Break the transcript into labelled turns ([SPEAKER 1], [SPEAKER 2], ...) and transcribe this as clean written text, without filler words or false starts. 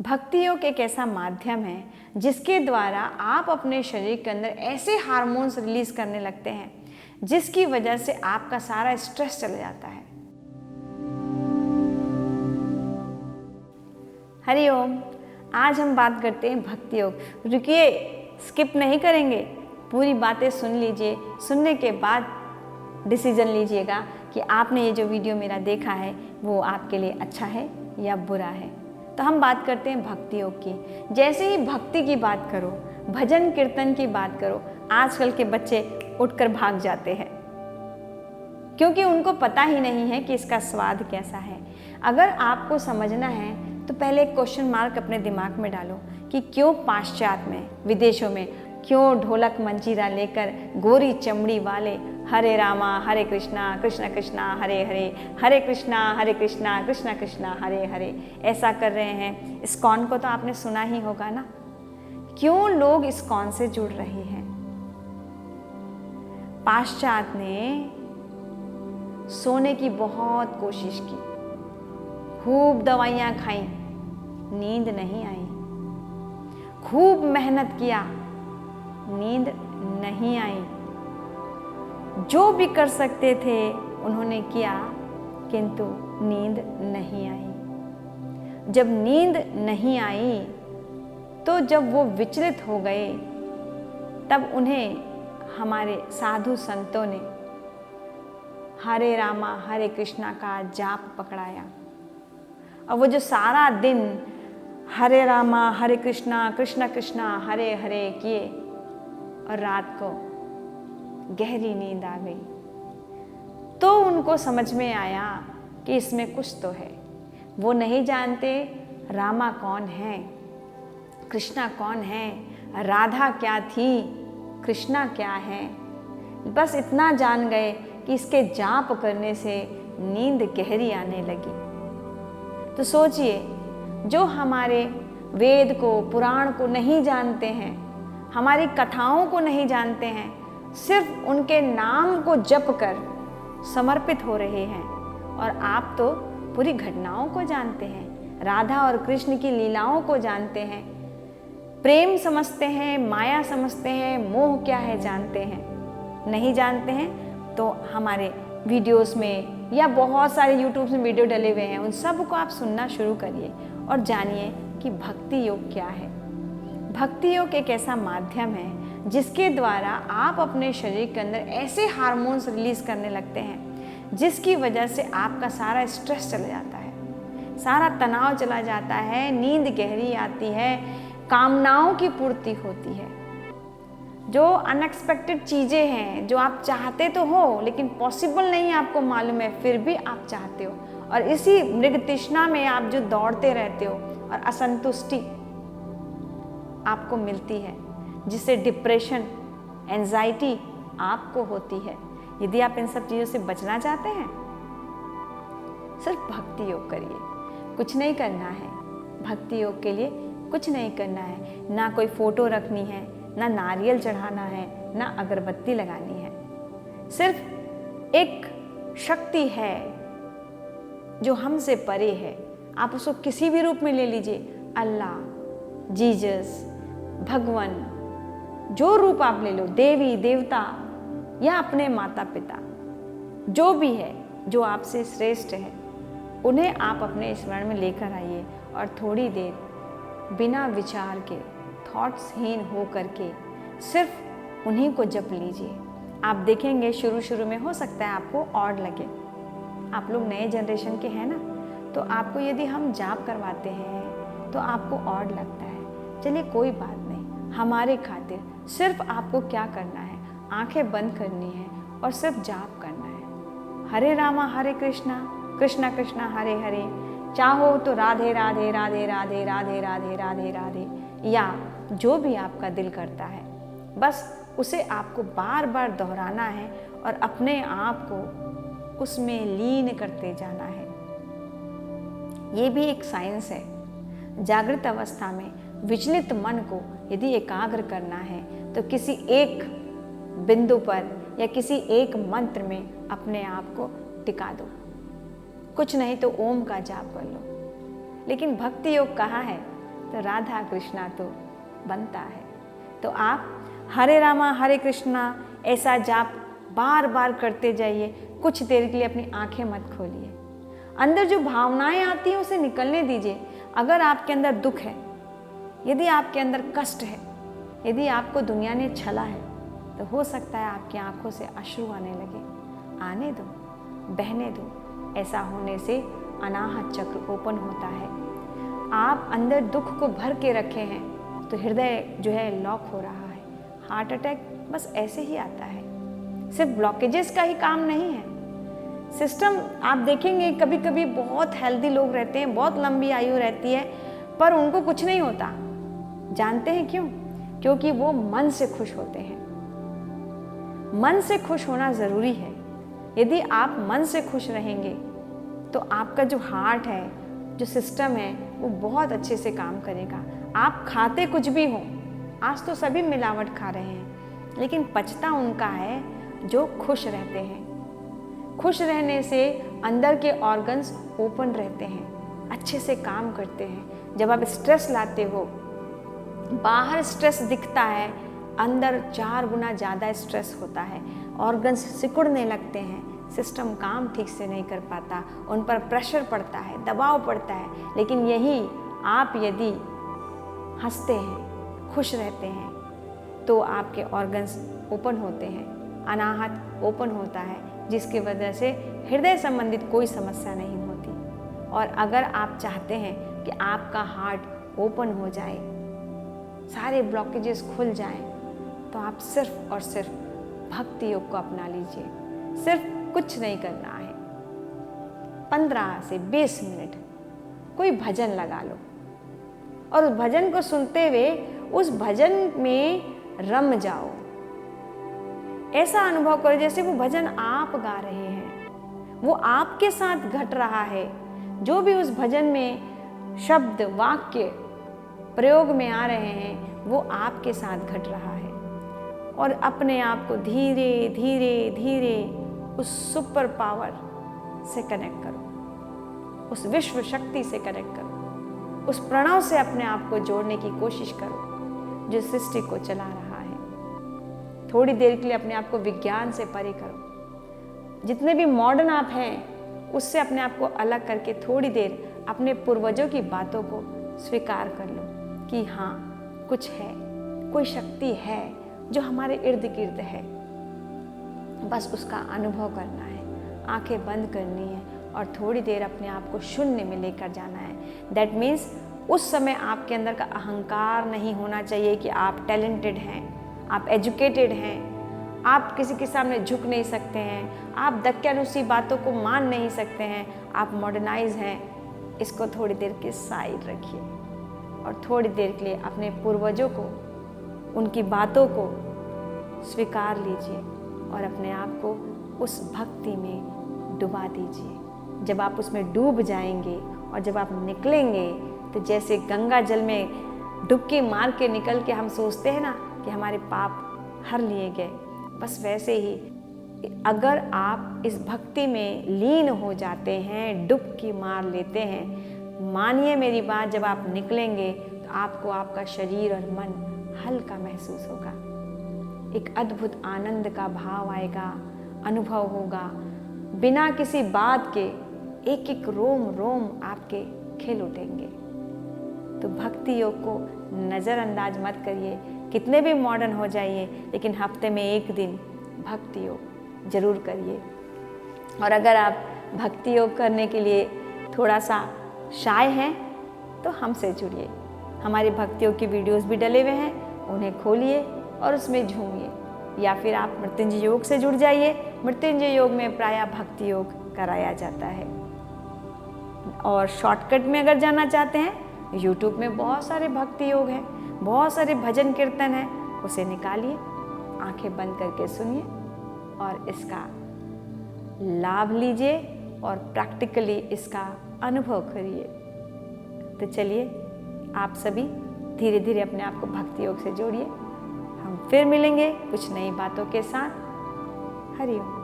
[SPEAKER 1] भक्ति योग एक ऐसा माध्यम है जिसके द्वारा आप अपने शरीर के अंदर ऐसे हार्मोन्स रिलीज करने लगते हैं जिसकी वजह से आपका सारा स्ट्रेस चला जाता है। हरिओम। आज हम बात करते हैं भक्ति योग। रुकिए, स्किप नहीं करेंगे, पूरी बातें सुन लीजिए। सुनने के बाद डिसीजन लीजिएगा कि आपने ये जो वीडियो मेरा देखा है वो आपके लिए अच्छा है या बुरा है। तो हम बात करते हैं भक्ति योग की। जैसे ही भक्ति की बात करो, भजन कीर्तन की बात करो, आजकल के बच्चे उठकर भाग जाते हैं क्योंकि उनको पता ही नहीं है कि इसका स्वाद कैसा है। अगर आपको समझना है तो पहले एक क्वेश्चन मार्क अपने दिमाग में डालो कि क्यों पाश्चात्य में, विदेशों में क्यों ढोलक मंजीरा लेकर गोरी चमड़ी वाले हरे रामा हरे कृष्णा कृष्ण कृष्णा हरे हरे, हरे कृष्णा कृष्ण कृष्णा हरे हरे ऐसा कर रहे हैं। इस्कॉन को तो आपने सुना ही होगा ना। क्यों लोग इस्कॉन से जुड़ रहे हैं? पाश्चात्य ने सोने की बहुत कोशिश की, खूब दवाइयाँ खाई, नींद नहीं आई। खूब मेहनत किया, नींद नहीं आई। जो भी कर सकते थे उन्होंने किया, किंतु नींद नहीं आई। जब नींद नहीं आई तो जब वो विचलित हो गए तब उन्हें हमारे साधु संतों ने हरे रामा हरे कृष्णा का जाप पकड़ाया। और वो जो सारा दिन हरे रामा हरे कृष्णा कृष्ण कृष्णा हरे हरे किए और रात को गहरी नींद आ गई, तो उनको समझ में आया कि इसमें कुछ तो है। वो नहीं जानते रामा कौन है, कृष्णा कौन है, राधा क्या थी, कृष्णा क्या है। बस इतना जान गए कि इसके जाप करने से नींद गहरी आने लगी। तो सोचिए, जो हमारे वेद को, पुराण को नहीं जानते हैं, हमारी कथाओं को नहीं जानते हैं, सिर्फ उनके नाम को जप कर समर्पित हो रहे हैं। और आप तो पूरी घटनाओं को जानते हैं, राधा और कृष्ण की लीलाओं को जानते हैं, प्रेम समझते हैं, माया समझते हैं, मोह क्या है जानते हैं। नहीं जानते हैं तो हमारे वीडियोस में या बहुत सारे यूट्यूब में वीडियो डले हुए हैं, उन सब को आप सुनना शुरू करिए और जानिए कि भक्ति योग क्या है। भक्ति योग एक ऐसा माध्यम है जिसके द्वारा आप अपने शरीर के अंदर ऐसे हार्मोन्स रिलीज करने लगते हैं जिसकी वजह से आपका सारा स्ट्रेस चला जाता है, सारा तनाव चला जाता है, नींद गहरी आती है, कामनाओं की पूर्ति होती है। जो अनएक्सपेक्टेड चीज़ें हैं, जो आप चाहते तो हो लेकिन पॉसिबल नहीं, आपको मालूम है, फिर भी आप चाहते हो, और इसी मृग तृष्णा में आप जो दौड़ते रहते हो और असंतुष्टि आपको मिलती है, जिससे डिप्रेशन, एंजाइटी आपको होती है। यदि आप इन सब चीज़ों से बचना चाहते हैं, सिर्फ भक्ति योग करिए। कुछ नहीं करना है भक्ति योग के लिए, कुछ नहीं करना है। ना कोई फोटो रखनी है, ना नारियल चढ़ाना है, ना अगरबत्ती लगानी है। सिर्फ एक शक्ति है जो हमसे परे है। आप उसको किसी भी रूप में ले लीजिए, अल्लाह, जीसस, भगवान, जो रूप आप ले लो, देवी देवता या अपने माता पिता, जो भी है, जो आपसे श्रेष्ठ है, उन्हें आप अपने स्मरण में लेकर आइए और थोड़ी देर बिना विचार के, थॉट्सहीन हो करके सिर्फ उन्हीं को जप लीजिए। आप देखेंगे शुरू में हो सकता है आपको ऑड लगे, आप लोग नए जनरेशन के हैं ना, तो आपको यदि हम जाप करवाते हैं तो आपको ऑड लगता है। चलिए कोई बात नहीं, हमारे खातिर सिर्फ आपको क्या करना है, आंखें बंद करनी है और सिर्फ जाप करना है। हरे रामा हरे कृष्णा कृष्ण कृष्ण हरे हरे, चाहो तो राधे राधे राधे राधे राधे राधे राधे राधे, या जो भी आपका दिल करता है, बस उसे आपको बार बार दोहराना है और अपने आप को उसमें लीन करते जाना है। ये भी एक साइंस है। जागृत अवस्था में विचलित मन को यदि एकाग्र करना है तो किसी एक बिंदु पर या किसी एक मंत्र में अपने आप को टिका दो। कुछ नहीं तो ओम का जाप कर लो। लेकिन भक्ति योग कहाँ है? तो राधा कृष्णा तो बनता है। तो आप हरे रामा हरे कृष्णा ऐसा जाप बार बार करते जाइए। कुछ देर के लिए अपनी आंखें मत खोलिए, अंदर जो भावनाएं आती हैं उसे निकलने दीजिए। अगर आपके अंदर दुख है, यदि आपके अंदर कष्ट है, यदि आपको दुनिया ने छला है, तो हो सकता है आपकी आंखों से अश्रु आने लगे। आने दो, बहने दो। ऐसा होने से अनाहत चक्र ओपन होता है। आप अंदर दुख को भर के रखे हैं तो हृदय जो है लॉक हो रहा है। हार्ट अटैक बस ऐसे ही आता है। सिर्फ ब्लॉकेजेस का ही काम नहीं है, सिस्टम आप देखेंगे कभी कभी बहुत हेल्दी लोग रहते हैं, बहुत लंबी आयु रहती है, पर उनको कुछ नहीं होता। जानते हैं क्यों? क्योंकि वो मन से खुश होते हैं। मन से खुश होना जरूरी है। यदि आप मन से खुश रहेंगे तो आपका जो हार्ट है, जो सिस्टम है, वो बहुत अच्छे से काम करेगा। आप खाते कुछ भी हो, आज तो सभी मिलावट खा रहे हैं, लेकिन पचता उनका है जो खुश रहते हैं। खुश रहने से अंदर के ऑर्गन्स ओपन रहते हैं, अच्छे से काम करते हैं। जब आप स्ट्रेस लाते हो, बाहर स्ट्रेस दिखता है, अंदर 4 गुना ज़्यादा स्ट्रेस होता है। ऑर्गन्स सिकुड़ने लगते हैं, सिस्टम काम ठीक से नहीं कर पाता, उन पर प्रेशर पड़ता है, दबाव पड़ता है। लेकिन यही आप यदि हंसते हैं, खुश रहते हैं, तो आपके ऑर्गन्स ओपन होते हैं, अनाहत ओपन होता है, जिसकी वजह से हृदय संबंधित कोई समस्या नहीं होती। और अगर आप चाहते हैं कि आपका हार्ट ओपन हो जाए, सारे ब्लॉकेजेस खुल जाएं, तो आप सिर्फ और सिर्फ भक्ति योग को अपना लीजिए। सिर्फ कुछ नहीं करना है, 15 से 20 मिनट कोई भजन लगा लो और उस भजन को सुनते हुए उस भजन में रम जाओ। ऐसा अनुभव करो जैसे वो भजन आप गा रहे हैं, वो आपके साथ घट रहा है। जो भी उस भजन में शब्द वाक्य प्रयोग में आ रहे हैं, वो आपके साथ घट रहा है। और अपने आप को धीरे धीरे धीरे उस सुपर पावर से कनेक्ट करो, उस विश्व शक्ति से कनेक्ट करो, उस प्रणव से अपने आप को जोड़ने की कोशिश करो जो सृष्टि को चला रहा है। थोड़ी देर के लिए अपने आप को विज्ञान से परे करो। जितने भी मॉडर्न आप हैं उससे अपने आप को अलग करके थोड़ी देर अपने पूर्वजों की बातों को स्वीकार कर लो कि हाँ, कुछ है, कोई शक्ति है जो हमारे इर्द गिर्द है। बस उसका अनुभव करना है, आंखें बंद करनी है और थोड़ी देर अपने आप को शून्य में लेकर जाना है। दैट मीन्स उस समय आपके अंदर का अहंकार नहीं होना चाहिए कि आप टैलेंटेड हैं, आप एजुकेटेड हैं, आप किसी के सामने झुक नहीं सकते हैं, आप दक्यानुसी बातों को मान नहीं सकते हैं, आप मॉडर्नाइज हैं। इसको थोड़ी देर के साइड रखिए और थोड़ी देर के लिए अपने पूर्वजों को, उनकी बातों को स्वीकार लीजिए और अपने आप को उस भक्ति में डुबा दीजिए। जब आप उसमें डूब जाएंगे और जब आप निकलेंगे तो जैसे गंगा जल में डुबकी मार के निकल के हम सोचते हैं ना कि हमारे पाप हर लिए गए, बस वैसे ही अगर आप इस भक्ति में लीन हो जाते हैं, डुबकी मार लेते हैं, मानिए मेरी बात, जब आप निकलेंगे तो आपको आपका शरीर और मन हल्का महसूस होगा। एक अद्भुत आनंद का भाव आएगा, अनुभव होगा। बिना किसी बात के एक एक रोम रोम आपके खिल उठेंगे। तो भक्ति योग को नज़रअंदाज मत करिए, कितने भी मॉडर्न हो जाइए, लेकिन हफ्ते में एक दिन भक्ति योग जरूर करिए। और अगर आप भक्ति योग करने के लिए थोड़ा सा शाय हैं तो हमसे जुड़िए। हमारी भक्ति योग की वीडियोस भी डले हुए हैं, उन्हें खोलिए और उसमें झूमिए। या फिर आप मृत्युंजय योग से जुड़ जाइए। मृत्युंजय योग में प्रायः भक्ति योग कराया जाता है। और शॉर्टकट में अगर जाना चाहते हैं, YouTube में बहुत सारे भक्ति योग हैं, बहुत सारे भजन कीर्तन हैं, उसे निकालिए, आंखें बंद करके सुनिए और इसका लाभ लीजिए और प्रैक्टिकली इसका अनुभव करिए। तो चलिए आप सभी धीरे धीरे अपने आप को भक्ति योग से जोड़िए। हम फिर मिलेंगे कुछ नई बातों के साथ। हरि ओम।